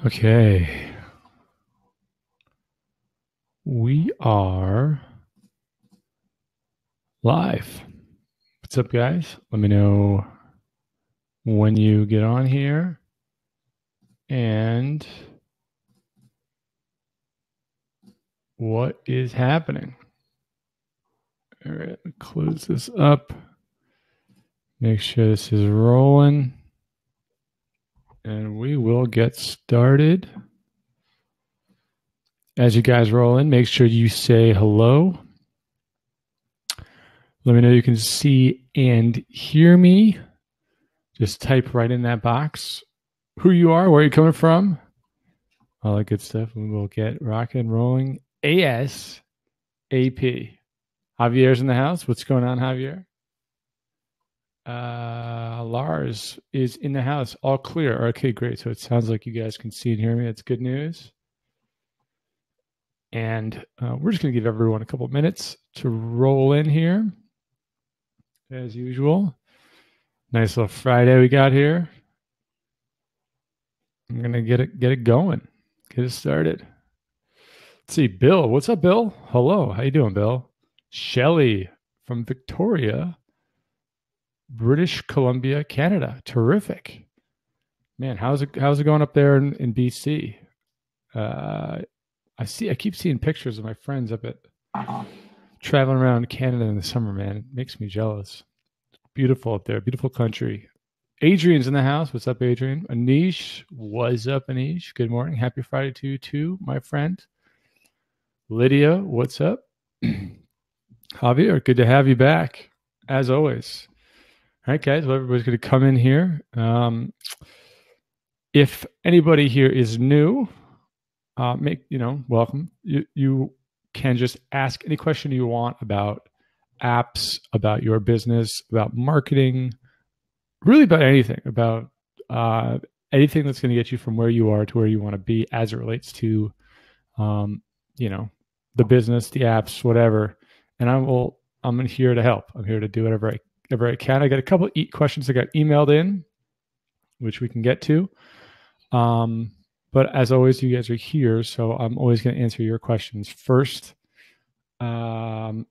Okay. We are live. What's up, guys? Let me know when you get on here and what is happening. All right, close this up. Make sure this is rolling. And we will get started. As you guys roll in, make sure you say hello. Let me know you can see and hear me. Just type right in that box who you are, where you're coming from, all that good stuff. And we'll get rocking and rolling ASAP. Javier's in the house. What's going on, Javier? Lars is in the house. All clear. Okay, great. So it sounds like you guys can see and hear me. That's good news. And we're just going to give everyone a couple minutes to roll in here, as usual. Nice little Friday we got here. I'm going to get it going. Get it started. Let's see, Bill. What's up, Bill? Hello. How you doing, Bill? Shelly from Victoria, British Columbia, Canada. Terrific. Man, how's it going up there in BC? I keep seeing pictures of my friends up at traveling around Canada in the summer, man. It makes me jealous. Beautiful up there. Beautiful country. Adrian's in the house. What's up, Adrian? Anish. What's up, Anish? Good morning. Happy Friday to you too, my friend. Lydia, what's up? Javier, good to have you back, as always. All right, guys. Well, everybody's going to come in here. If anybody here is new, welcome. You can just ask any question you want about apps, about your business, about marketing, really about anything, about anything that's going to get you from where you are to where you want to be as it relates to, the business, the apps, whatever. And I'm here to help. I'm here to do whatever I can. I got a couple of questions that got emailed in, which we can get to. But as always, you guys are here, so I'm always going to answer your questions first. I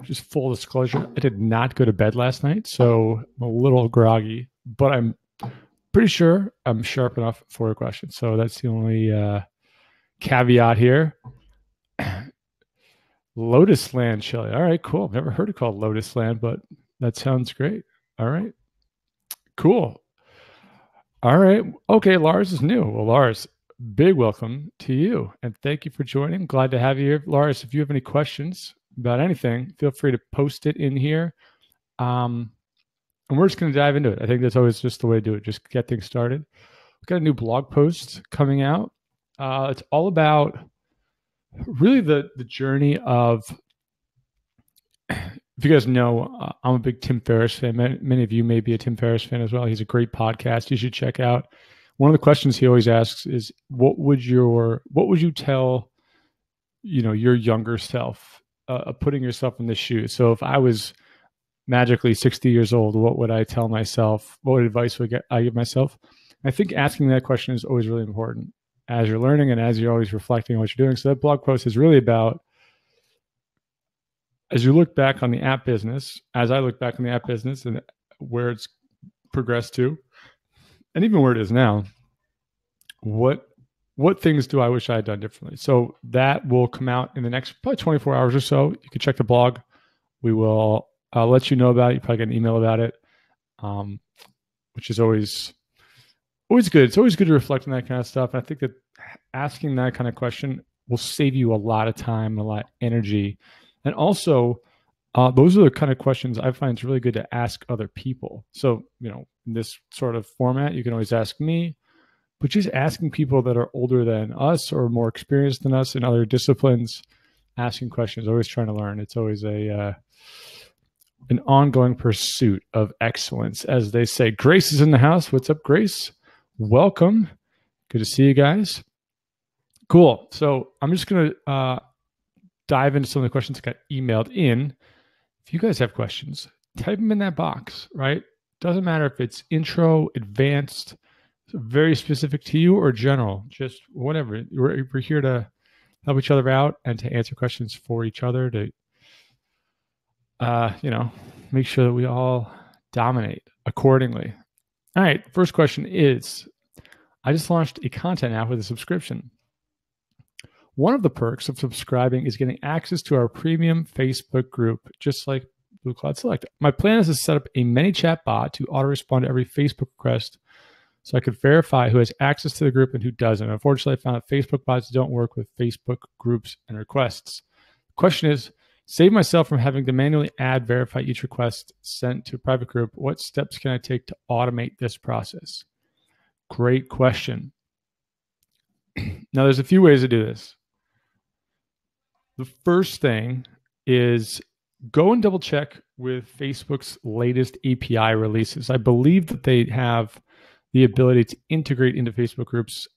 just full disclosure, I did not go to bed last night, so I'm a little groggy, but I'm pretty sure I'm sharp enough for your question. So that's the only caveat here. Lotus Land, Shelly. All right, cool. Never heard it called Lotus Land, but that sounds great. All right, cool. All right. Okay, Lars is new. Well, Lars, big welcome to you, and thank you for joining. Glad to have you here. Lars, if you have any questions about anything, feel free to post it in here. And we're just going to dive into it. I think that's always just the way to do it. Just get things started. We've got a new blog post coming out. It's all about really the journey of, if you guys know, I'm a big Tim Ferriss fan. Many of you may be a Tim Ferriss fan as well. He's a great podcast you should check out. One of the questions he always asks is, what would you tell, your younger self, putting yourself in the shoes? So if I was magically 60 years old, what would I tell myself? What advice would I give myself? I think asking that question is always really important as you're learning and as you're always reflecting on what you're doing. So that blog post is really about, as you look back on the app business, as I look back on the app business and where it's progressed to, and even where it is now, what things do I wish I had done differently? So that will come out in the next probably 24 hours or so. You can check the blog. I'll let you know about it. You probably get an email about it, which is always good. It's always good to reflect on that kind of stuff. And I think that asking that kind of question will save you a lot of time, a lot of energy. And also, those are the kind of questions I find it's really good to ask other people. So, in this sort of format, you can always ask me, but just asking people that are older than us or more experienced than us in other disciplines, asking questions, always trying to learn. It's always an ongoing pursuit of excellence, as they say. Grace is in the house. What's up, Grace? Welcome. Good to see you guys. Cool. So I'm just going to dive into some of the questions that got emailed in. If you guys have questions, type them in that box, right? Doesn't matter if it's intro, advanced, very specific to you, or general, just whatever. We're here to help each other out and to answer questions for each other to, make sure that we all dominate accordingly. All right, first question is, I just launched a content app with a subscription. One of the perks of subscribing is getting access to our premium Facebook group, just like Blue Cloud Select. My plan is to set up a ManyChat bot to auto-respond to every Facebook request so I could verify who has access to the group and who doesn't. Unfortunately, I found that Facebook bots don't work with Facebook groups and requests. The question is, save myself from having to manually verify each request sent to a private group. What steps can I take to automate this process? Great question. Now, there's a few ways to do this. The first thing is go and double check with Facebook's latest API releases. I believe that they have the ability to integrate into Facebook groups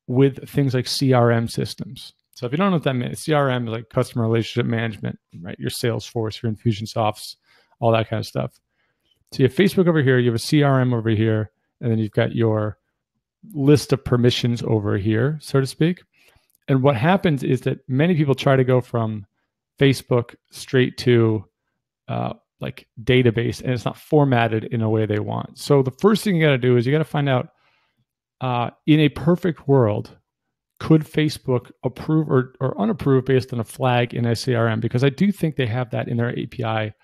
with things like CRM systems. So if you don't know what that means, CRM is like customer relationship management, right? Your Salesforce, your Infusionsoft, all that kind of stuff. So you have Facebook over here, you have a CRM over here, and then you've got your list of permissions over here, so to speak. And what happens is that many people try to go from Facebook straight to like database, and it's not formatted in a way they want. So the first thing you got to do is you got to find out in a perfect world, could Facebook approve or unapprove based on a flag in a CRM? Because I do think they have that in their API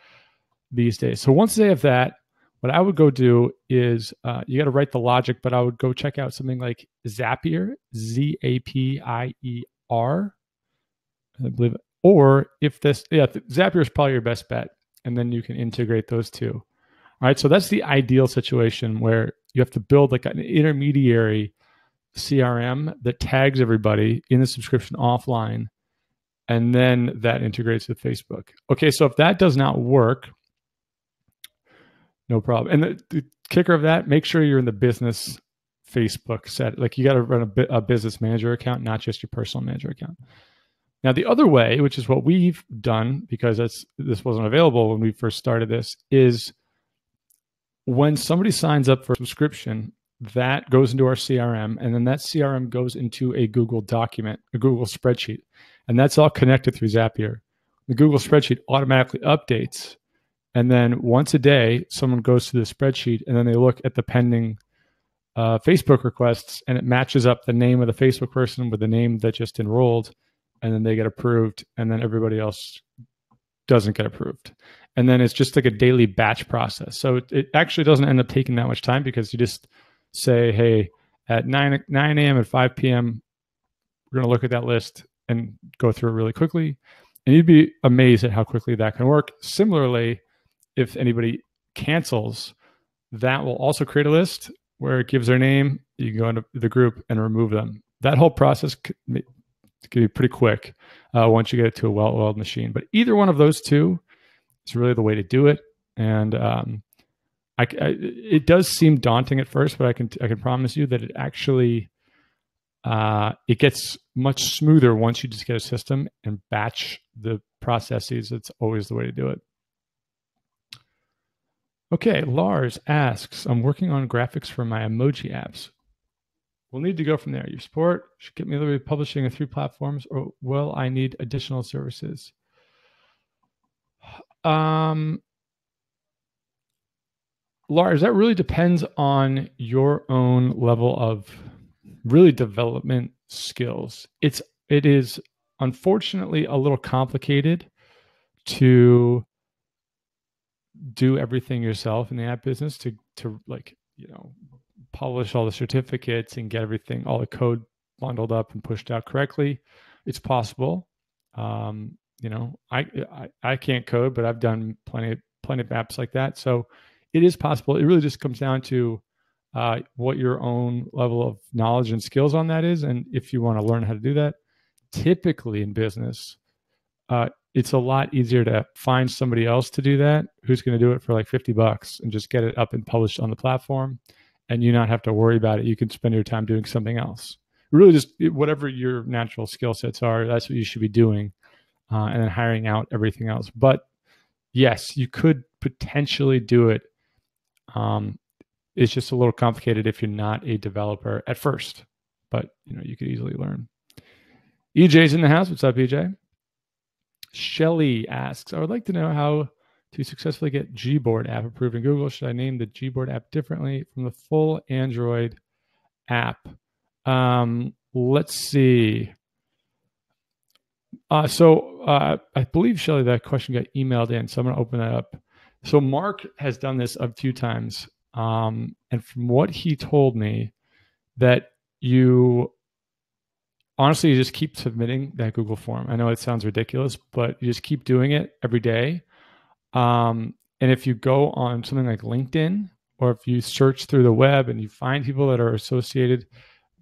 these days. So once they have that, what I would go do is you got to write the logic, but I would go check out something like Zapier, Zapier, I believe. Or if this, Zapier is probably your best bet. And then you can integrate those two. All right, so that's the ideal situation where you have to build like an intermediary CRM that tags everybody in the subscription offline, and then that integrates with Facebook. Okay, so if that does not work, no problem. And the kicker of that, make sure you're in the business Facebook set. Like you got to run a business manager account, not just your personal manager account. Now, the other way, which is what we've done because this wasn't available when we first started this, is when somebody signs up for a subscription, that goes into our CRM, and then that CRM goes into a Google document, a Google spreadsheet, and that's all connected through Zapier. The Google spreadsheet automatically updates, and then once a day, someone goes to the spreadsheet, and then they look at the pending Facebook requests, and it matches up the name of the Facebook person with the name that just enrolled, and then they get approved, and then everybody else doesn't get approved. And then it's just like a daily batch process. So it actually doesn't end up taking that much time because you just say, hey, at 9 a.m. and 5 p.m., we're going to look at that list and go through it really quickly. And you'd be amazed at how quickly that can work. Similarly, if anybody cancels, that will also create a list where it gives their name. You can go into the group and remove them. That whole process could be pretty quick once you get it to a well-oiled machine. But either one of those two is really the way to do it. And it does seem daunting at first, but I can promise you that it actually it gets much smoother once you just get a system and batch the processes. It's always the way to do it. Okay, Lars asks, I'm working on graphics for my emoji apps. We'll need to go from there. Your support should get me literally publishing in 3 platforms, or will I need additional services? Lars, that really depends on your own level of really development skills. It is unfortunately a little complicated to do everything yourself in the app business, to like, publish all the certificates and get everything, all the code bundled up and pushed out correctly. It's possible. I can't code, but I've done plenty of apps like that. So it is possible. It really just comes down to what your own level of knowledge and skills on that is. And if you want to learn how to do that, typically in business, it's a lot easier to find somebody else to do that who's going to do it for like $50 and just get it up and published on the platform, and you not have to worry about it. You can spend your time doing something else. Really just whatever your natural skill sets are, that's what you should be doing, and then hiring out everything else. But yes, you could potentially do it. It's just a little complicated if you're not a developer at first, but you could easily learn. EJ's in the house. What's up, EJ? Shelly asks, I would like to know how to successfully get Gboard app approved in Google. Should I name the Gboard app differently from the full Android app? Let's see. I believe, Shelly, that question got emailed in, so I'm going to open that up. So Mark has done this a few times, and from what he told me, that you just keep submitting that Google form. I know it sounds ridiculous, but you just keep doing it every day. And if you go on something like LinkedIn, or if you search through the web and you find people that are associated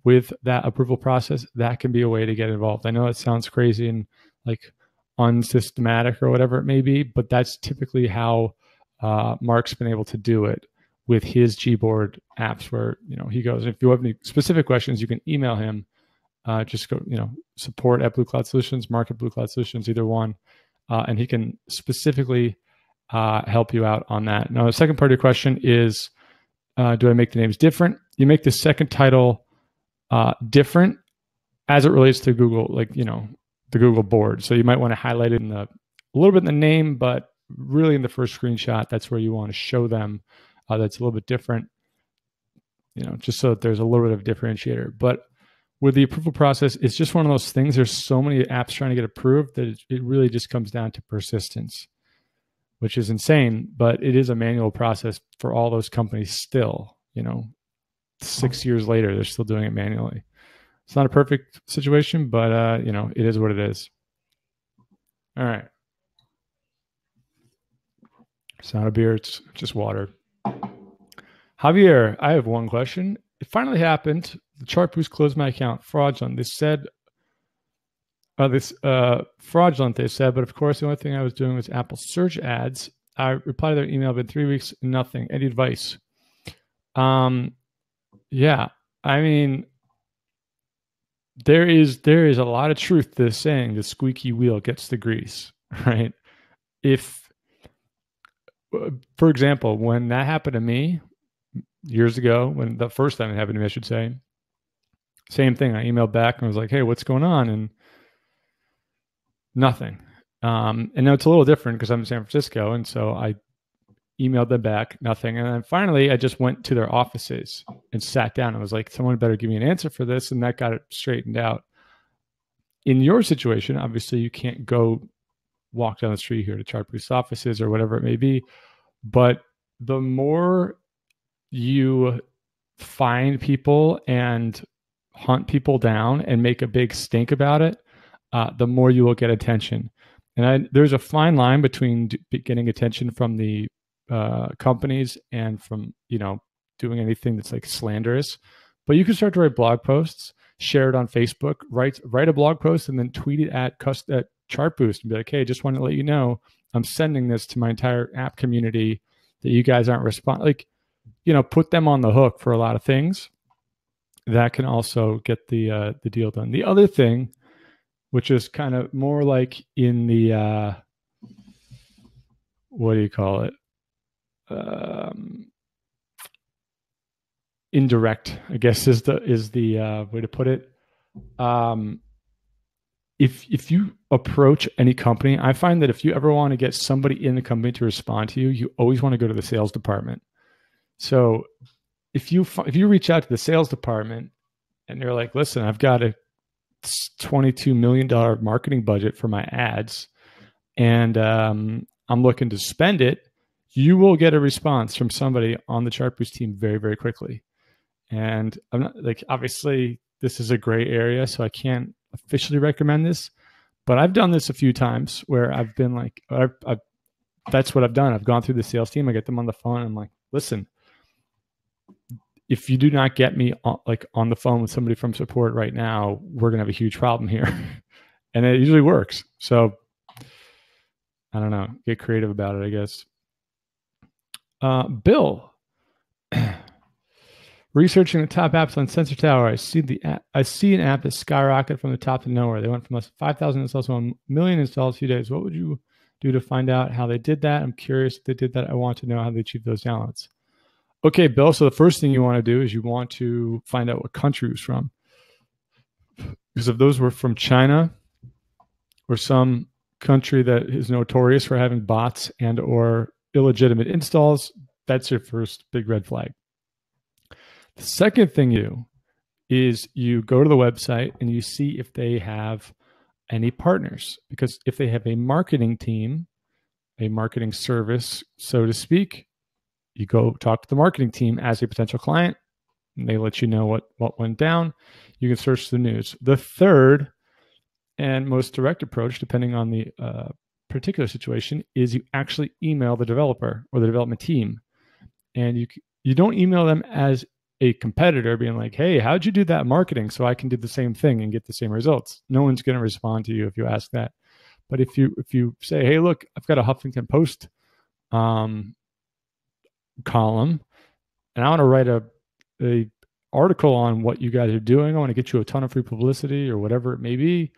with that approval process, that can be a way to get involved. I know it sounds crazy and like unsystematic or whatever it may be, but that's typically how Mark's been able to do it with his Gboard apps, where he goes, if you have any specific questions, you can email him. Just go, support at Blue Cloud Solutions, Mark at Blue Cloud Solutions, either one, and he can specifically help you out on that. Now, the second part of your question is, do I make the names different? You make the second title different as it relates to Google, the Google board. So you might want to highlight it a little bit in the name, but really in the first screenshot, that's where you want to show them that's a little bit different, just so that there's a little bit of differentiator. But with the approval process, it's just one of those things. There's so many apps trying to get approved that it really just comes down to persistence, which is insane, but it is a manual process for all those companies still. 6 years later, they're still doing it manually. It's not a perfect situation, but it is what it is. All right. It's not a beer, it's just water. Javier, I have one question. It finally happened. The Chartboost closed my account. Fraudulent. They said fraudulent, they said, but of course the only thing I was doing was Apple search ads. I replied to their email, been 3 weeks, nothing. Any advice? Yeah, I mean, there is a lot of truth to this saying, the squeaky wheel gets the grease, right? For example, when that happened to me years ago, when the first time it happened to me, I should say, same thing. I emailed back and was like, hey, what's going on? And nothing. And now it's a little different because I'm in San Francisco. And so I emailed them back, nothing. And then finally, I just went to their offices and sat down. I was like, someone better give me an answer for this. And that got it straightened out. In your situation, obviously, you can't go walk down the street here to Chartboost offices or whatever it may be. But the more you find people and hunt people down and make a big stink about it, the more you will get attention. And there's a fine line between getting attention from the companies and from doing anything that's like slanderous. But you can start to write blog posts, share it on Facebook, write a blog post, and then tweet it at Chartboost and be like, hey, just want to let you know I'm sending this to my entire app community that you guys aren't responding. Put them on the hook for a lot of things. That can also get the deal done. The other thing, which is kind of more like in the what do you call it? Indirect, I guess, is the way to put it. If you approach any company, I find that if you ever want to get somebody in the company to respond to you, you always want to go to the sales department. So if you reach out to the sales department and they're like, listen, I've got a $22 million marketing budget for my ads, and I'm looking to spend it, you will get a response from somebody on the Chartboost team very, very quickly. And I'm not obviously this is a gray area, so I can't officially recommend this, but I've done this a few times where I've been like, that's what I've done. I've gone through the sales team. I get them on the phone. And I'm like, listen, if you do not get me on the phone with somebody from support right now, we're going to have a huge problem here. And it usually works. So I don't know, get creative about it, I guess. Bill, researching the top apps on Sensor Tower, I see an app that skyrocketed from the top to nowhere. They went from less than 5,000 installs to 1 million installs in a few days. What would you do to find out how they did that? I'm curious if they did that. I want to know how they achieved those downloads. Okay, Bill. So the first thing you want to do is you want to find out what country it was from. Because if those were from China or some country that is notorious for having bots and or illegitimate installs, that's your first big red flag. The second thing you do is you go to the website and you see if they have any partners. Because if they have a marketing team, a marketing service, so to speak, you go talk to the marketing team as a potential client, and they let you know what went down. You can search the news. The third and most direct approach, depending on the particular situation, is you actually email the developer or the development team. And you don't email them as a competitor being like, hey, how'd you do that marketing so I can do the same thing and get the same results? No one's going to respond to you if you ask that. But if you say, hey, look, I've got a Huffington Post column, and I want to write a article on what you guys are doing. I want to get you a ton of free publicity or whatever it may be.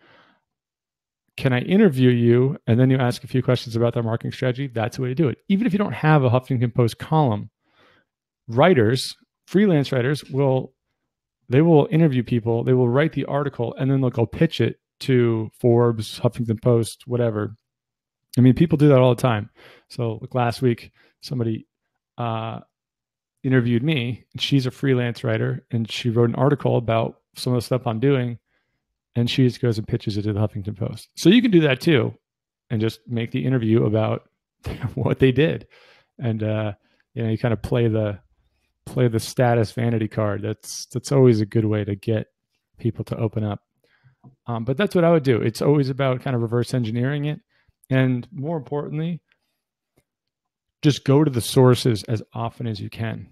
Can I interview you? And then you ask a few questions about their marketing strategy. That's the way to do it. Even if you don't have a Huffington Post column, writers, freelance writers will interview people. They will write the article and then they'll go pitch it to Forbes, Huffington Post, whatever. I mean, people do that all the time. So like last week, somebody interviewed me. She's a freelance writer and she wrote an article about some of the stuff I'm doing. And she just goes and pitches it to the Huffington Post. So you can do that too, and just make the interview about what they did, and you kind of play the status vanity card. That's always a good way to get people to open up. But that's what I would do. It's always about kind of reverse engineering it, and more importantly, just go to the sources as often as you can.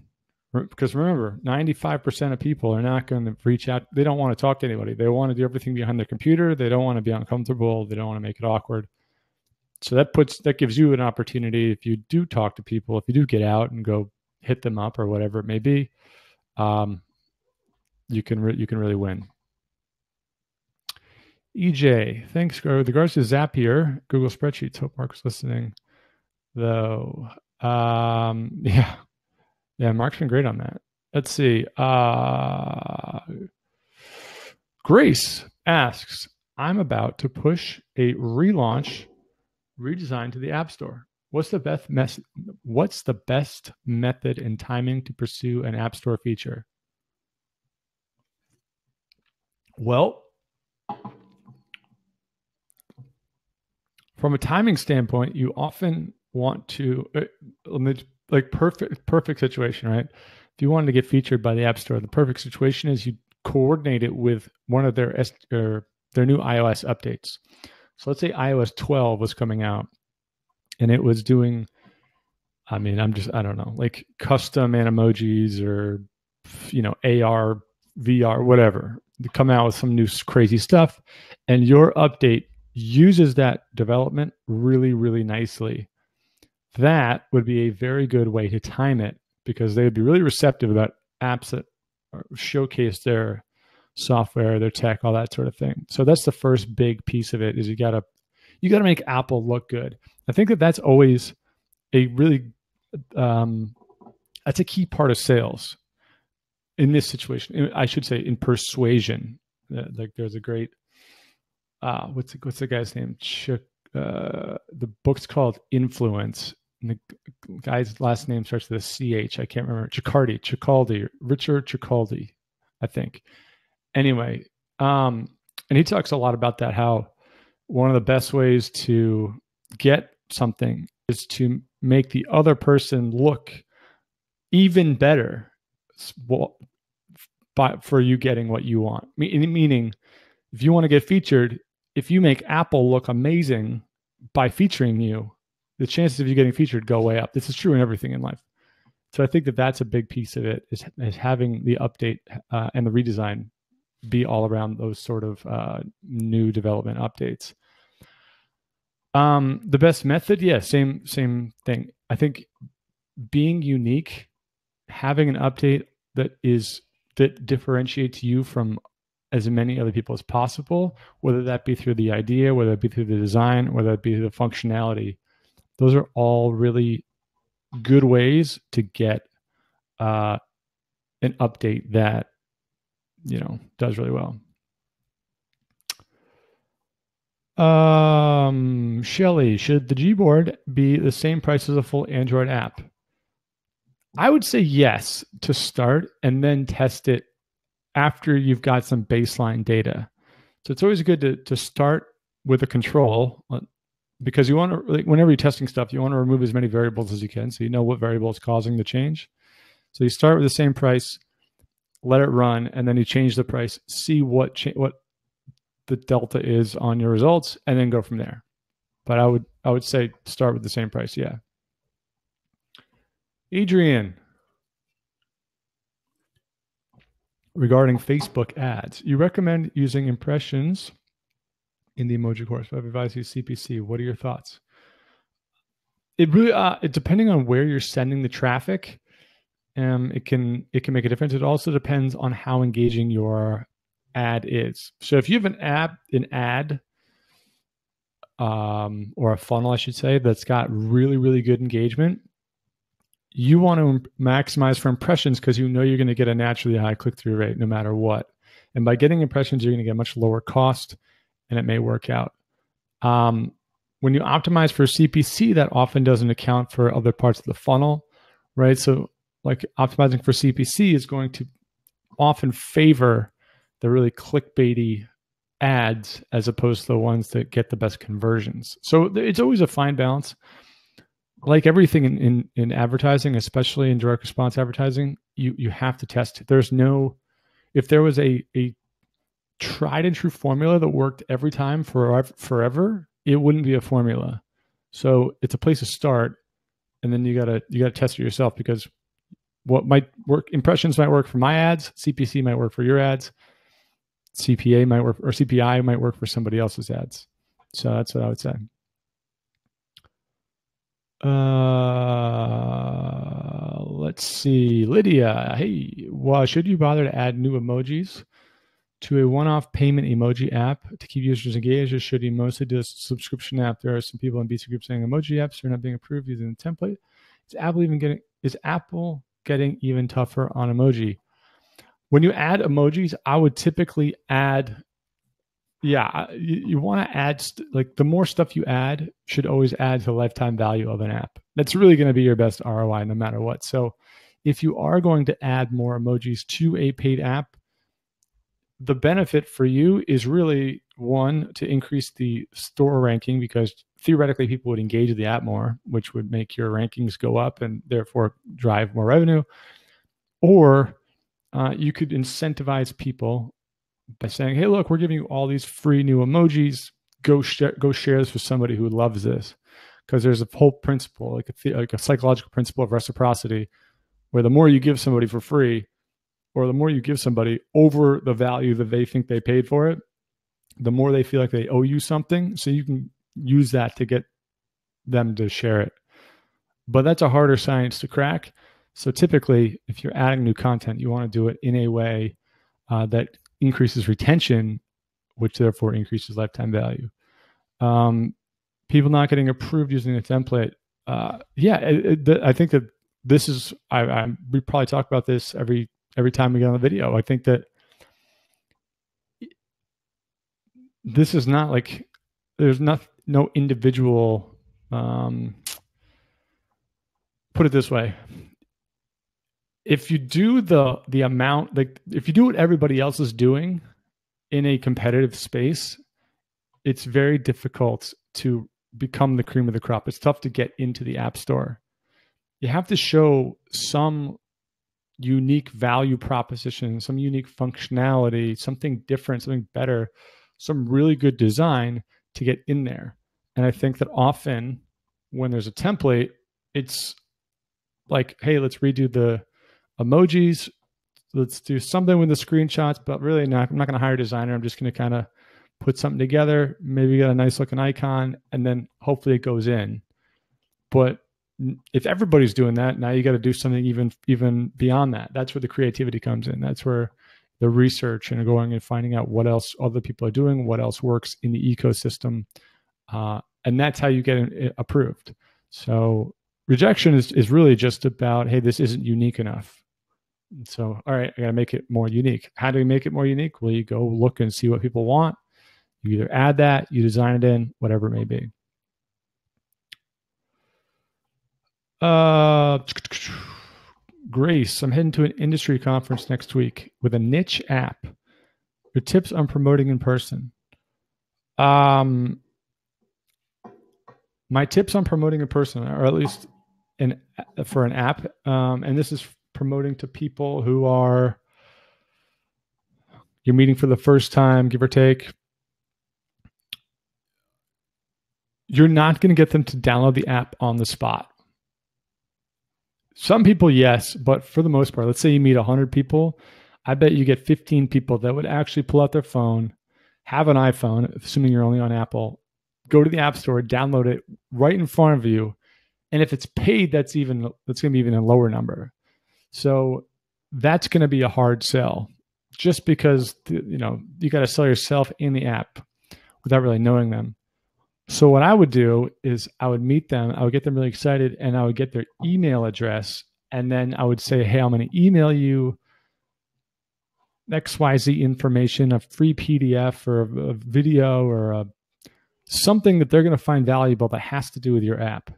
Because remember, 95% of people are not going to reach out. They don't want to talk to anybody. They want to do everything behind their computer. They don't want to be uncomfortable. They don't want to make it awkward. So that gives you an opportunity. If you do talk to people, if you do get out and go hit them up or whatever it may be, you can really win. EJ, thanks. With regards to Zapier, Google Spreadsheets. Hope Mark was listening, though. Yeah, Mark's been great on that. Let's see. Grace asks, I'm about to push a redesign to the App Store. What's the best method and timing to pursue an App Store feature? Well, from a timing standpoint, you often want to perfect situation, right? If you wanted to get featured by the App Store, the perfect situation is you coordinate it with one of their new iOS updates. So let's say iOS 12 was coming out and it was doing, I don't know, like custom animojis or, AR, VR, whatever. They come out with some new crazy stuff, and your update uses that development really, really nicely. That would be a very good way to time it, because they would be really receptive about apps that showcase their software, their tech, all that sort of thing. So that's the first big piece of it, is you got to make Apple look good. I think that's always a really that's a key part of sales in this situation. I should say in persuasion. Like there's a great what's the guy's name? The book's called Influence. And the guy's last name starts with a CH. I can't remember. Ciccaldi, Richard Ciccaldi, I think. Anyway, and he talks a lot about that, how one of the best ways to get something is to make the other person look even better for you getting what you want. Meaning, if you want to get featured, if you make Apple look amazing by featuring you, the chances of you getting featured go way up. This is true in everything in life. So I think that's a big piece of it, is having the update and the redesign be all around those sort of new development updates. The best method, yeah, same thing. I think being unique, having an update that differentiates you from as many other people as possible, whether that be through the idea, whether it be through the design, whether it be the functionality. Those are all really good ways to get an update that, does really well. Shelly, should the Gboard be the same price as a full Android app? I would say yes to start, and then test it after you've got some baseline data. So it's always good to start with a control, because you want to, whenever you're testing stuff, you want to remove as many variables as you can, so you know what variable is causing the change. So you start with the same price, let it run, and then you change the price, see what the delta is on your results, and then go from there. But I would say start with the same price. Yeah. Adrian, regarding Facebook ads, you recommend using impressions in the emoji course, but I've advised you CPC. What are your thoughts? It really, depending on where you're sending the traffic, it can make a difference. It also depends on how engaging your ad is. So if you have an ad, or a funnel, I should say, that's got really, really good engagement, you want to maximize for impressions because you know you're going to get a naturally high click-through rate no matter what. And by getting impressions, you're going to get much lower cost, and it may work out. When you optimize for CPC, that often doesn't account for other parts of the funnel, right? So like optimizing for CPC is going to often favor the really clickbaity ads as opposed to the ones that get the best conversions. So it's always a fine balance. Like everything in advertising, especially in direct response advertising, you have to test. If there was a tried and true formula that worked every time forever, it wouldn't be a formula. So it's a place to start, and then you gotta test it yourself, because what might work, impressions might work for my ads, CPC might work for your ads, CPA might work, or CPI might work for somebody else's ads. So that's what I would say. Let's see. Lydia, hey, should you bother to add new emojis to a one-off payment emoji app to keep users engaged, or should you mostly do a subscription app? There are some people in BC group saying emoji apps are not being approved using the template. Is Apple getting even tougher on emoji? When you add emojis, I would typically add, you want to add, like the more stuff you add should always add to the lifetime value of an app. That's really going to be your best ROI no matter what. So if you are going to add more emojis to a paid app, the benefit for you is really, one, to increase the store ranking, because theoretically people would engage with the app more, which would make your rankings go up and therefore drive more revenue. Or you could incentivize people by saying, hey, look, we're giving you all these free new emojis. Go share this with somebody who loves this. Because there's a whole principle, like a psychological principle of reciprocity, where the more you give somebody for free, or the more you give somebody over the value that they think they paid for it, the more they feel like they owe you something. So you can use that to get them to share it. But that's a harder science to crack. So typically, if you're adding new content, you want to do it in a way that increases retention, which therefore increases lifetime value. People not getting approved using a template. I think that this is, we probably talk about this every time we get on the video. I think that this is not like, there's no individual, put it this way. If you do the amount, like if you do what everybody else is doing in a competitive space, it's very difficult to become the cream of the crop. It's tough to get into the app store. You have to show some unique value proposition, some unique functionality, something different, something better, some really good design to get in there. And I think that often when there's a template, it's like, hey, let's redo the emojis. Let's do something with the screenshots, but really I'm not going to hire a designer. I'm just going to kind of put something together, maybe get a nice looking icon, and then hopefully it goes in. But if everybody's doing that, now you got to do something even beyond that. That's where the creativity comes in. That's where the research and going and finding out what else other people are doing, what else works in the ecosystem. And that's how you get approved. So rejection is really just about, hey, this isn't unique enough. So, all right, I got to make it more unique. How do we make it more unique? Well, you go look and see what people want. You either add that, you design it in, whatever it may be. Grace, I'm heading to an industry conference next week with a niche app. Your tips on promoting in person. My tips on promoting in person, or at least for an app, and this is promoting to people who are you're meeting for the first time, give or take. You're not going to get them to download the app on the spot. Some people, yes, but for the most part, let's say you meet 100 people, I bet you get 15 people that would actually pull out their phone, have an iPhone, assuming you're only on Apple, go to the App Store, download it right in front of you. And if it's paid, that's going to be even a lower number. So that's going to be a hard sell, just because you got to sell yourself in the app without really knowing them. So what I would do is I would meet them, I would get them really excited, and I would get their email address, and then I would say, hey, I'm going to email you XYZ information, a free PDF or a video or something that they're going to find valuable that has to do with your app.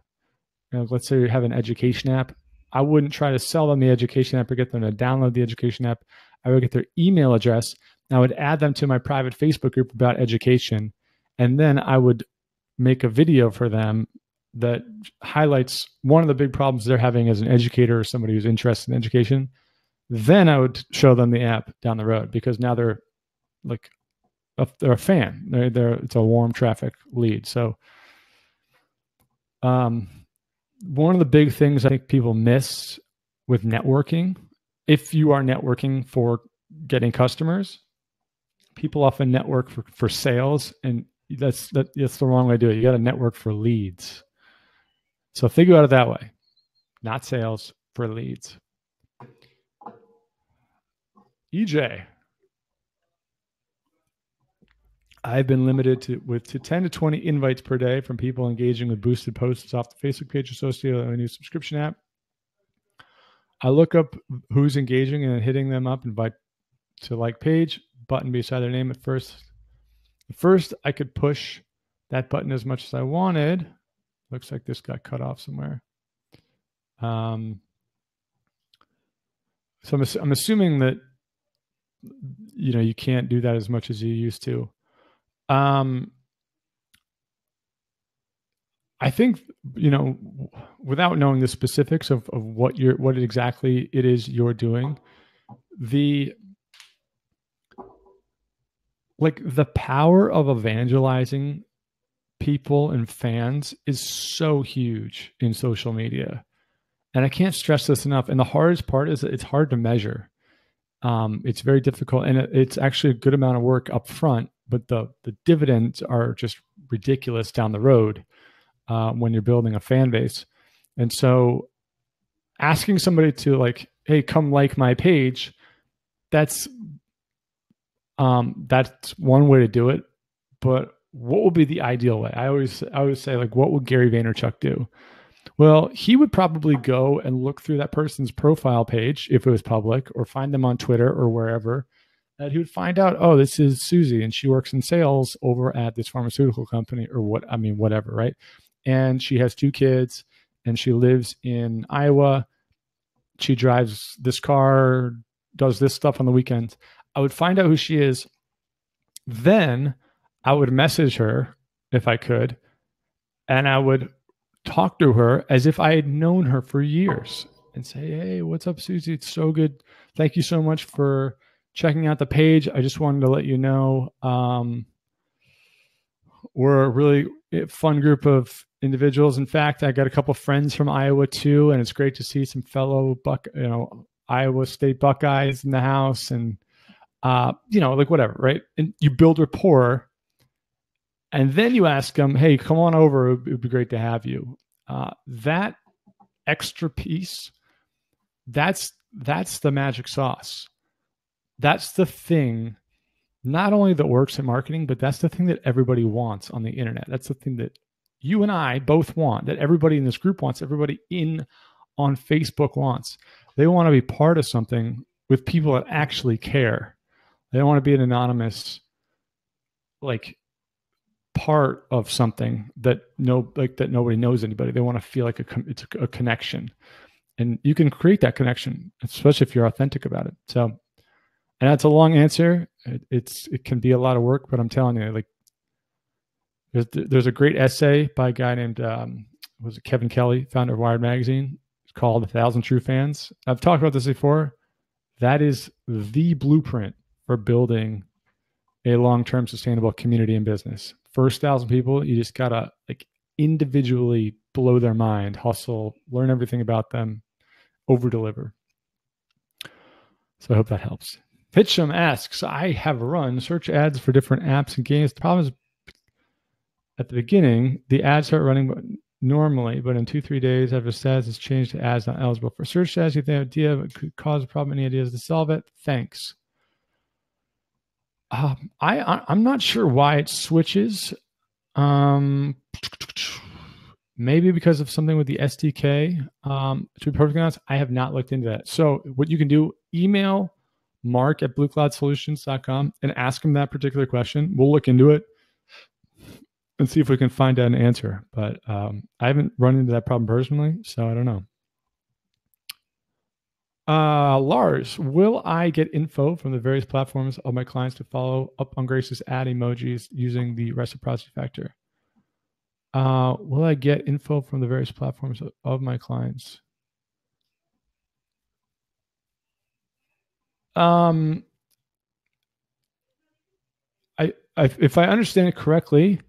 Let's say you have an education app. I wouldn't try to sell them the education app or get them to download the education app. I would get their email address, and I would add them to my private Facebook group about education, and then I would make a video for them that highlights one of the big problems they're having as an educator or somebody who's interested in education. Then I would show them the app down the road, because now they're a fan. It's a warm traffic lead. So one of the big things I think people miss with networking, if you are networking for getting customers, people often network for sales, and that's the wrong way to do it. You got to network for leads. So think about it that way. Not sales, for leads. EJ, I've been limited to 10 to 20 invites per day from people engaging with boosted posts off the Facebook page associated with a new subscription app. I look up who's engaging and hitting them up, invite to like page, button beside their name at first. First, I could push that button as much as I wanted. Looks like this got cut off somewhere. So I'm assuming that you can't do that as much as you used to. I think without knowing the specifics of what exactly it is you're doing, the power of evangelizing people and fans is so huge in social media. And I can't stress this enough. And the hardest part is that it's hard to measure. It's very difficult, and it's actually a good amount of work up front, but the dividends are just ridiculous down the road when you're building a fan base. And so asking somebody to hey, come like my page, that's one way to do it. But what would be the ideal way? I always say, what would Gary Vaynerchuk do? Well, he would probably go and look through that person's profile page if it was public, or find them on Twitter or wherever, and he would find out, oh, this is Susie and she works in sales over at this pharmaceutical company, or whatever, right? And she has 2 kids and she lives in Iowa. She drives this car, does this stuff on the weekends. I would find out who she is. Then I would message her if I could, and I would talk to her as if I had known her for years and say, hey, what's up, Susie? It's so good. Thank you so much for checking out the page. I just wanted to let you know we're a really fun group of individuals. In fact, I got a couple friends from Iowa too, and it's great to see some fellow Iowa State Buckeyes in the house, and whatever, right? And you build rapport. And then you ask them, hey, come on over. It would be great to have you. That extra piece, that's the magic sauce. That's the thing, not only that works in marketing, but that's the thing that everybody wants on the internet. That's the thing that you and I both want, that everybody in this group wants, everybody in on Facebook wants. They want to be part of something with people that actually care. They don't want to be an anonymous, like, part of something that nobody knows anybody. They want to feel like it's a connection, and you can create that connection, especially if you're authentic about it. So, and that's a long answer. It can be a lot of work, but I'm telling you, like, there's a great essay by a guy named was it Kevin Kelly, founder of Wired Magazine. It's called 1,000 True Fans. I've talked about this before. That is the blueprint for building a long-term sustainable community and business. First 1,000 people, you just gotta like individually blow their mind, hustle, learn everything about them, over-deliver. So I hope that helps. Pitchum asks, I have run search ads for different apps and games. The problem is at the beginning, the ads start running normally, but in 2-3 days after status is changed to ads not eligible for search ads. You have an idea of it could cause a problem. Any ideas to solve it? Thanks. I'm not sure why it switches. Maybe because of something with the SDK. To be perfectly honest, I have not looked into that. So what you can do, email mark@bluecloudsolutions.com and ask him that particular question. We'll look into it and see if we can find out an answer. But I haven't run into that problem personally, so I don't know. Lars, will I get info from the various platforms of my clients to follow up on Grace's ad emojis using the reciprocity factor? Will I get info from the various platforms of my clients? If I understand it correctly,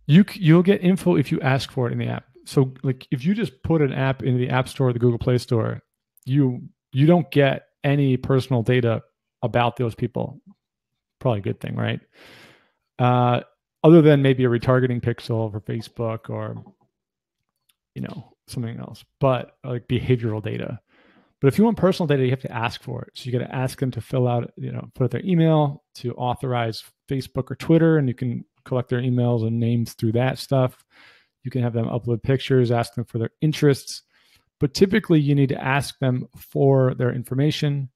you'll get info if you ask for it in the app. So like if you just put an app into the App Store or the Google Play Store, you don't get any personal data about those people. Probably a good thing, right? Other than maybe a retargeting pixel for Facebook or, something else, but like behavioral data. But if you want personal data, you have to ask for it. So you got to ask them to fill out, put their email to authorize Facebook or Twitter, and you can collect their emails and names through that stuff. You can have them upload pictures, ask them for their interests. But typically you need to ask them for their information.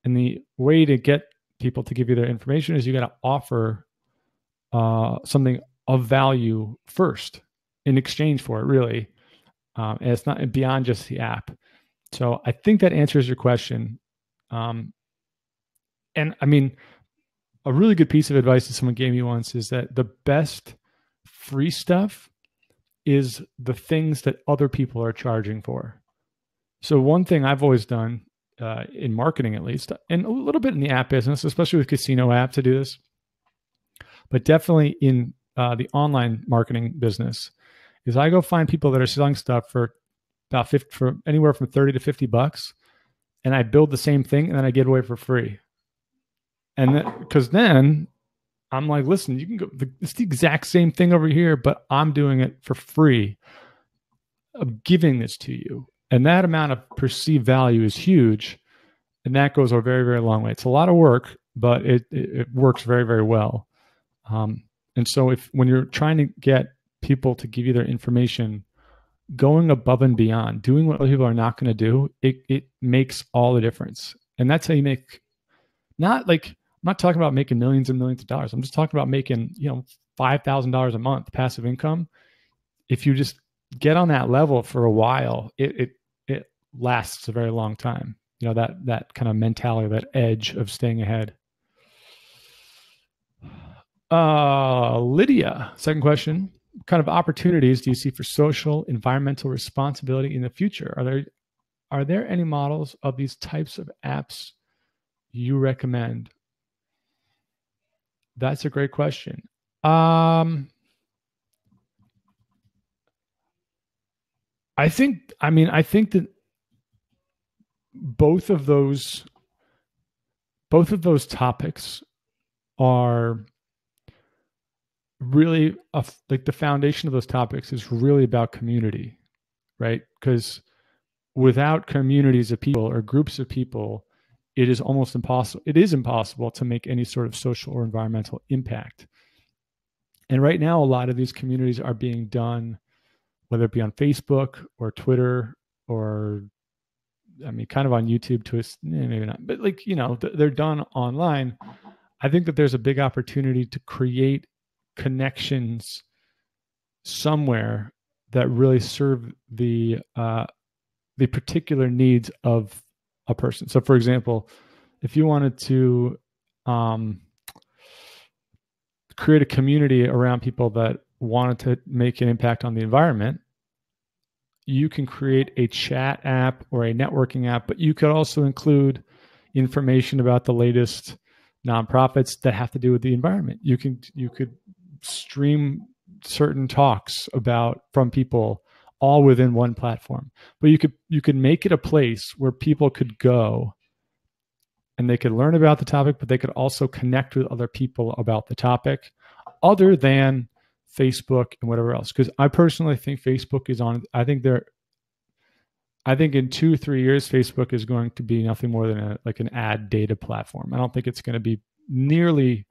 And the way to get people to give you their information is you got to offer something of value first in exchange for it, really. And it's not beyond just the app. So I think that answers your question. And I mean, a really good piece of advice that someone gave me once is that the best free stuff is the things that other people are charging for. So one thing I've always done in marketing, at least, and a little bit in the app business, especially with casino apps to do this, but definitely in the online marketing business, is I go find people that are selling stuff for for anywhere from $30 to $50, and I build the same thing and then I give it away for free. And because then I'm like, listen, you can go, it's the exact same thing over here, but I'm doing it for free. I'm giving this to you. And that amount of perceived value is huge. And that goes a very, very long way. It's a lot of work, but it works very, very well. And so when you're trying to get people to give you their information, going above and beyond, doing what other people are not going to do, it makes all the difference. And that's how you make, I'm not talking about making millions and millions of dollars. I'm just talking about making, $5,000 a month passive income. If you just get on that level for a while, it lasts a very long time. That kind of mentality, that edge of staying ahead. Lydia, second question. What kind of opportunities do you see for social, environmental responsibility in the future? Are there any models of these types of apps you recommend? That's a great question. I think that both of those topics are really like the foundation of those topics is really about community, right? Because without communities of people or groups of people, it is almost impossible. It is impossible to make any sort of social or environmental impact. And right now, a lot of these communities are being done, whether it be on Facebook or Twitter or, I mean, kind of on YouTube to us, maybe not, but like, you know, they're done online. I think that there's a big opportunity to create connections somewhere that really serve the particular needs of a person. So, for example, if you wanted to create a community around people that wanted to make an impact on the environment, you can create a chat app or a networking app, but you could also include information about the latest nonprofits that have to do with the environment. You could stream certain talks from people all within one platform. But you could make it a place where people could go and they could learn about the topic, but they could also connect with other people about the topic other than Facebook and whatever else. Because I personally think Facebook is on, I think in 2-3 years, Facebook is going to be nothing more than an ad data platform. I don't think it's going to be nearly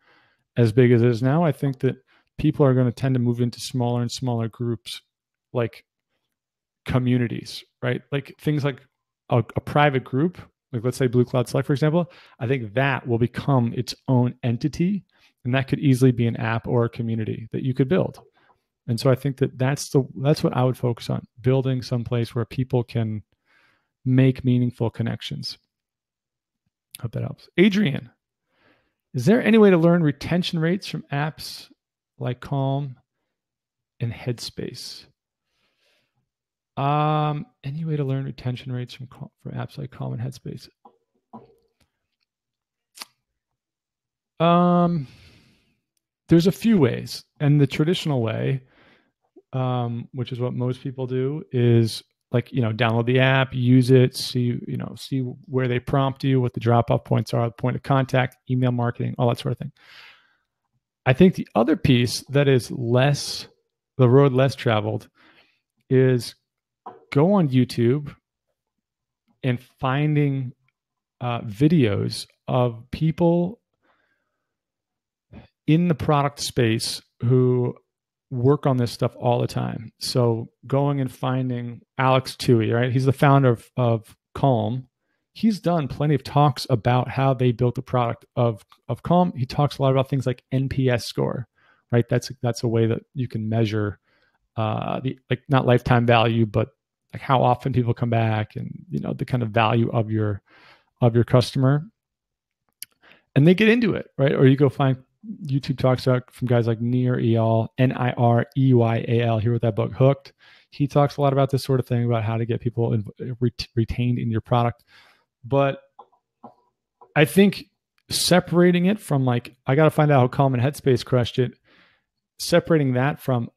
as big as it is now. I think that people are going to tend to move into smaller and smaller groups, like communities, right? Like things like a private group, like let's say Blue Cloud Select, for example. I think that will become its own entity, and that could easily be an app or a community that you could build. And so I think that that's what I would focus on, building some place where people can make meaningful connections. Hope that helps. Adrian, is there any way to learn retention rates from apps like Calm and Headspace? Any way to learn retention rates from apps like Calm and Headspace? There's a few ways, and the traditional way, which is what most people do, is like, download the app, use it, see where they prompt you, what the drop-off points are, the point of contact, email marketing, all that sort of thing. I think the other piece that is the road less traveled is go on YouTube and finding videos of people in the product space who work on this stuff all the time. So going and finding Alex Toohey, right? He's the founder of Calm. He's done plenty of talks about how they built the product of Calm. He talks a lot about things like NPS score, right? That's a way that you can measure not lifetime value, but like how often people come back and the kind of value of your customer. And they get into it, right? Or you go find YouTube talks out from guys like Nir Eyal, Nireyal, here with that book, Hooked. He talks a lot about this sort of thing, about how to get people retained in your product. But I think separating it from like, I got to find out how Calm and Headspace crushed it, separating that from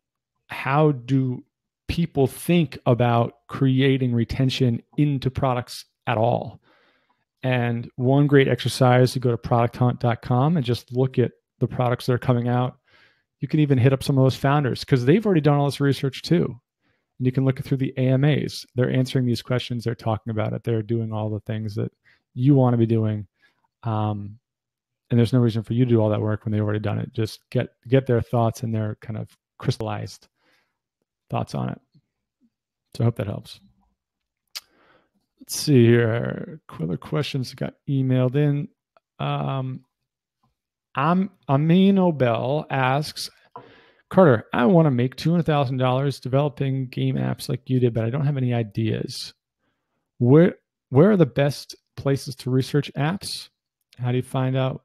how do people think about creating retention into products at all. And one great exercise, you go to producthunt.com and just look at the products that are coming out. You can even hit up some of those founders because they've already done all this research too. And you can look through the AMAs. They're answering these questions. They're talking about it. They're doing all the things that you want to be doing. And there's no reason for you to do all that work when they've already done it. Just get their thoughts and their kind of crystallized thoughts on it. So I hope that helps. Let's see here. Other questions that got emailed in. Amin Obel asks, Carter, I want to make $200,000 developing game apps like you did, but I don't have any ideas. Where are the best places to research apps? How do you find out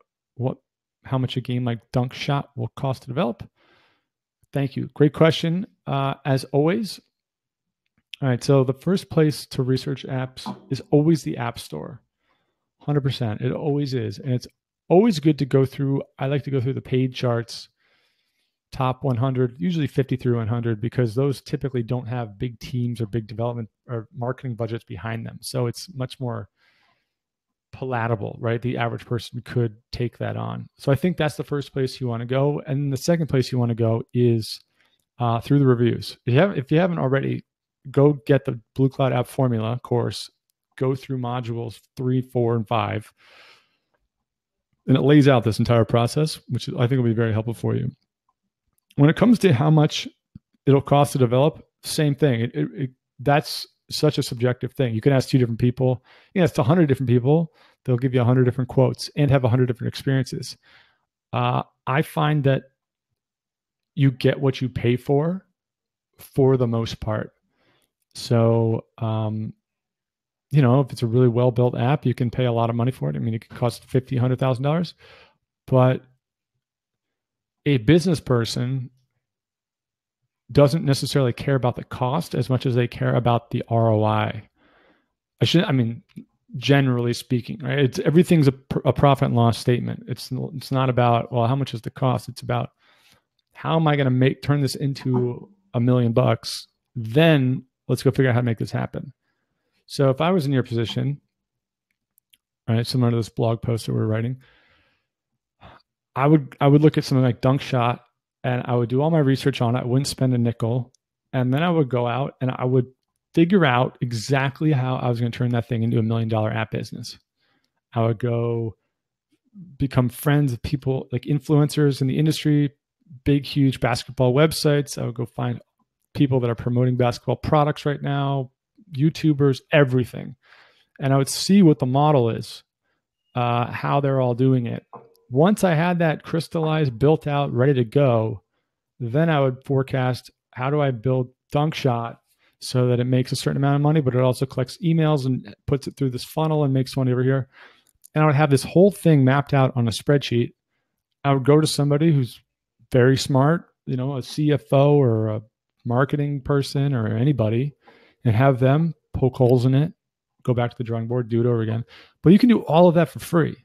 how much a game like Dunk Shot will cost to develop? Thank you. Great question. As always. All right. So the first place to research apps is always the App Store. 100%. It always is. And it's always good to go through. I like to go through the paid charts, top 100, usually 50 through 100, because those typically don't have big teams or big development or marketing budgets behind them. So it's much more palatable, right? The average person could take that on. So I think that's the first place you want to go. And the second place you want to go is through the reviews. If you haven't already, go get the Blue Cloud App Formula course, go through modules 3, 4, and 5. And it lays out this entire process, which I think will be very helpful for you. When it comes to how much it'll cost to develop, same thing. That's such a subjective thing. You can ask 2 different people. You know, it's 100 different people. They'll give you 100 different quotes and have 100 different experiences. I find that you get what you pay for the most part. So, you know, if it's a really well-built app, you can pay a lot of money for it. I mean, it could cost $50,000, $100,000, but a business person doesn't necessarily care about the cost as much as they care about the ROI. I mean, generally speaking, right? Everything's a profit and loss statement. It's not about, well, how much is the cost? It's about, how am I going to turn this into $1 million? Then let's go figure out how to make this happen. So if I was in your position, right, similar to this blog post that we're writing, I would look at something like Dunkshot, and I would do all my research on it. I wouldn't spend a nickel. And then I would go out and I would figure out exactly how I was going to turn that thing into $1 million app business. I would go become friends with people like influencers in the industry, big, huge basketball websites. I would go find people that are promoting basketball products right now, YouTubers, everything. And I would see what the model is, how they're all doing it. Once I had that crystallized, built out, ready to go, then I would forecast, how do I build Dunkshot so that it makes a certain amount of money, but it also collects emails and puts it through this funnel and makes money over here. And I would have this whole thing mapped out on a spreadsheet. I would go to somebody who's very smart, you know, a CFO or a marketing person or anybody, and have them poke holes in it, go back to the drawing board, do it over again. But you can do all of that for free.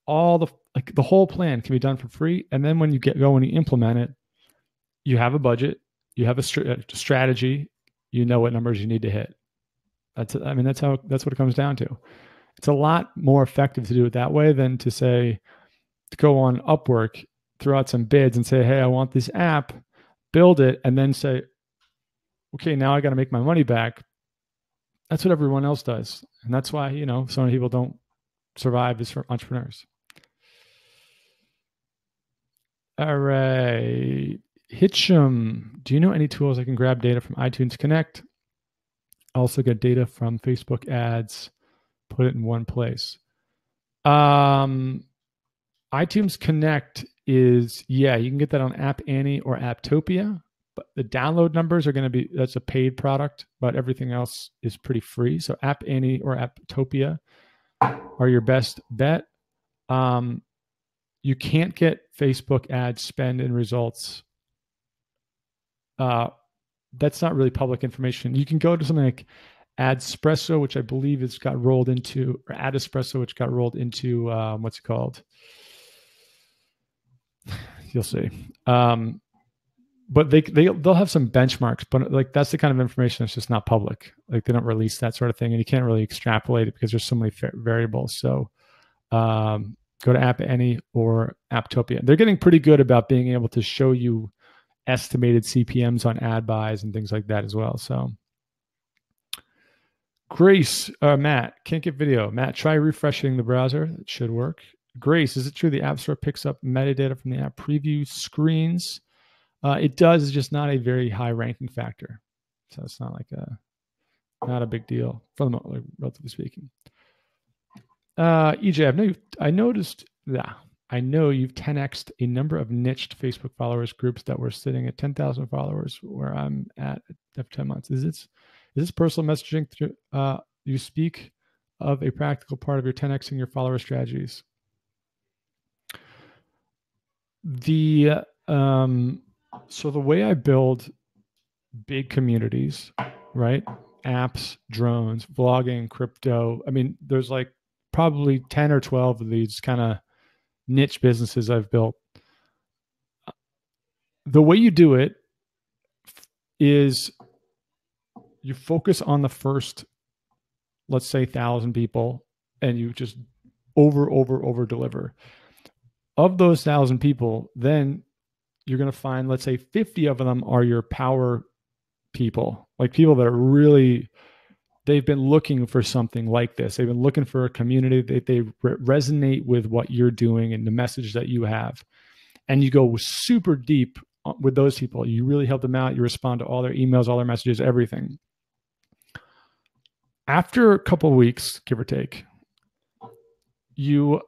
The whole plan can be done for free. And then when you get going and you implement it, you have a budget, you have a strategy, you know what numbers you need to hit. That's what it comes down to. It's a lot more effective to do it that way than to go on Upwork, throw out some bids and say, hey, I want this app, build it, and then say, okay, now I got to make my money back. That's what everyone else does. And that's why, you know, so many people don't survive as entrepreneurs. All right. Hitchum, do you know any tools I can grab data from iTunes Connect? Also get data from Facebook ads, put it in one place. iTunes Connect is, you can get that on App Annie or Apptopia, but the download numbers are going to be, that's a paid product, but everything else is pretty free. So App Annie or Apptopia are your best bet. You can't get Facebook ad spend and results. That's not really public information. You can go to something like Adspresso, which I believe got rolled into, or Adespresso, which got rolled into, what's it called? You'll see. But they'll have some benchmarks, but like that's the kind of information that's just not public. Like they don't release that sort of thing, and you can't really extrapolate it because there's so many variables. So go to App Annie or Apptopia. They're getting pretty good about being able to show you estimated CPMs on ad buys and things like that as well. So Grace, Matt, can't get video. Matt, try refreshing the browser. It should work. Grace, is it true the App Store picks up metadata from the app preview screens? It does, it's just not a very high ranking factor. So it's not not a big deal, relatively speaking. EJ, I know you've 10x'd a number of niched Facebook followers groups that were sitting at 10,000 followers where I'm at after 10 months. Is this personal messaging through, you speak of a practical part of your 10xing your follower strategies? So the way I build big communities, right? Apps, drones, vlogging, crypto. I mean, there's like probably 10 or 12 of these kind of niche businesses I've built. The way you do it is you focus on the first, let's say 1,000 people, and you just over deliver. Of those 1,000 people, then you're going to find, let's say 50 of them are your power people, like people that are really, they've been looking for something like this. They've been looking for a community that they resonate with what you're doing and the message that you have. And you go super deep with those people. You really help them out. You respond to all their emails, all their messages, everything. After a couple of weeks, give or take, you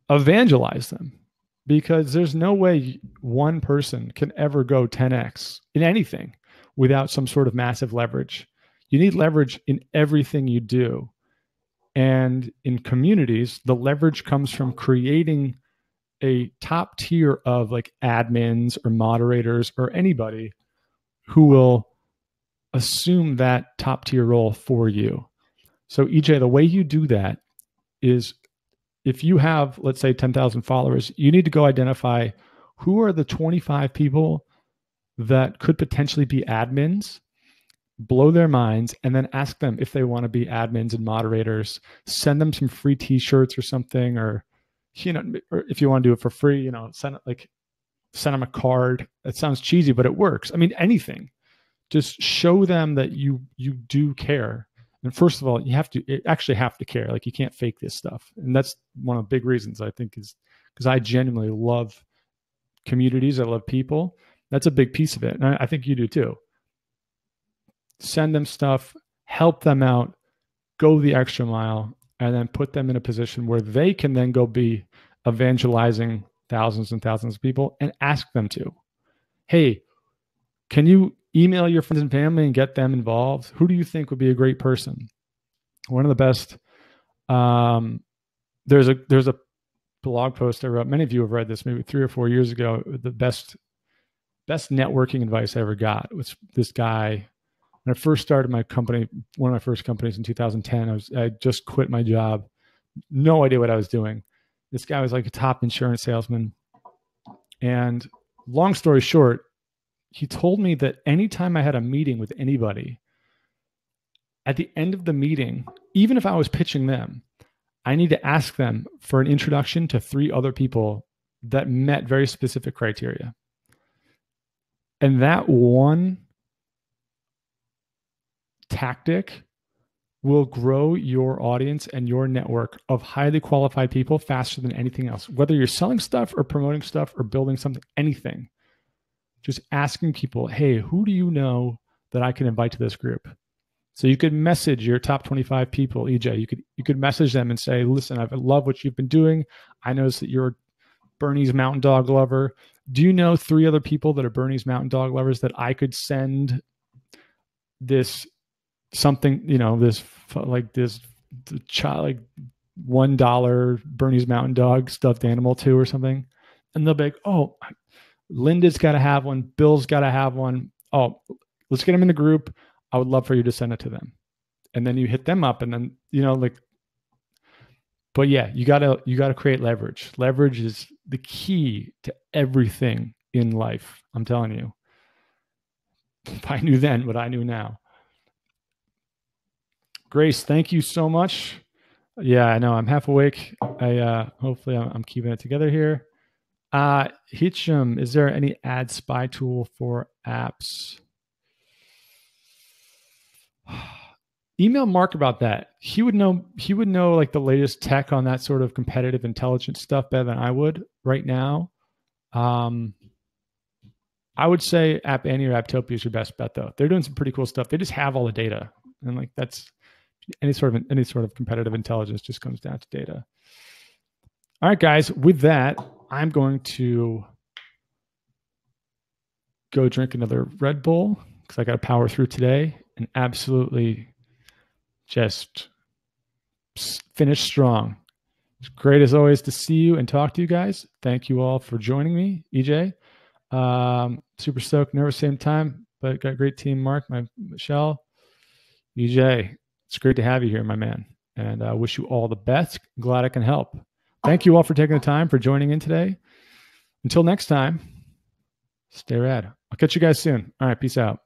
evangelize them, because there's no way one person can ever go 10x in anything without some sort of massive leverage. You need leverage in everything you do. And in communities, the leverage comes from creating a top tier of like admins or moderators or anybody who will assume that top tier role for you. So EJ, the way you do that is, if you have, let's say, 10,000 followers, you need to go identify who are the 25 people that could potentially be admins, blow their minds, and then ask them if they want to be admins and moderators. Send them some free t-shirts or something, or, or if you want to do it for free, send them a card. It sounds cheesy, but it works. I mean, anything. Just show them that you do care. And first of all, you actually have to care. Like, you can't fake this stuff. And that's one of the big reasons, I think, is because I genuinely love communities. I love people. That's a big piece of it. And I think you do too. Send them stuff, help them out, go the extra mile, and then put them in a position where they can then go be evangelizing thousands and thousands of people, and ask them to, hey, can you email your friends and family and get them involved? Who do you think would be a great person? One of the best, there's a blog post I wrote. Many of you have read this maybe 3 or 4 years ago. The best networking advice I ever got was this guy. When I first started my company, one of my first companies in 2010, I just quit my job. No idea what I was doing. This guy was like a top insurance salesman. And long story short, he told me that anytime I had a meeting with anybody, at the end of the meeting, even if I was pitching them, I need to ask them for an introduction to 3 other people that met very specific criteria. And that one tactic will grow your audience and your network of highly qualified people faster than anything else. Whether you're selling stuff or promoting stuff or building something, anything. Just asking people, hey, who do you know that I can invite to this group? So you could message your top 25 people, EJ. You could message them and say, listen, I love what you've been doing. I noticed that you're Bernese Mountain Dog lover. Do you know 3 other people that are Bernese Mountain Dog lovers that I could send this something, this child, like $1 Bernese Mountain Dog stuffed animal to or something? And they'll be like, oh, Linda's got to have one. Bill's got to have one. Oh, let's get them in the group. I would love for you to send it to them. And then you hit them up, and then, but yeah, you gotta create leverage. Leverage is the key to everything in life. I'm telling you. If I knew then what I knew now. Grace, thank you so much. Yeah, I know I'm half awake. Hopefully I'm keeping it together here. Hitchum, is there any ad spy tool for apps? Email Mark about that. He would know like the latest tech on that sort of competitive intelligence stuff better than I would right now. I would say App Annie or Apptopia is your best bet, though. They're doing some pretty cool stuff. They just have all the data, and like that's any sort of competitive intelligence just comes down to data. All right, guys. With that, I'm going to go drink another Red Bull because I got to power through today and absolutely just finish strong. It's great as always to see you and talk to you guys. Thank you all for joining me, EJ. Super stoked, nervous same time, but got a great team. Mark, Michelle, EJ. It's great to have you here, my man. And I wish you all the best. Glad I can help. Thank you all for taking the time for joining in today. Until next time, stay rad. I'll catch you guys soon. All right, peace out.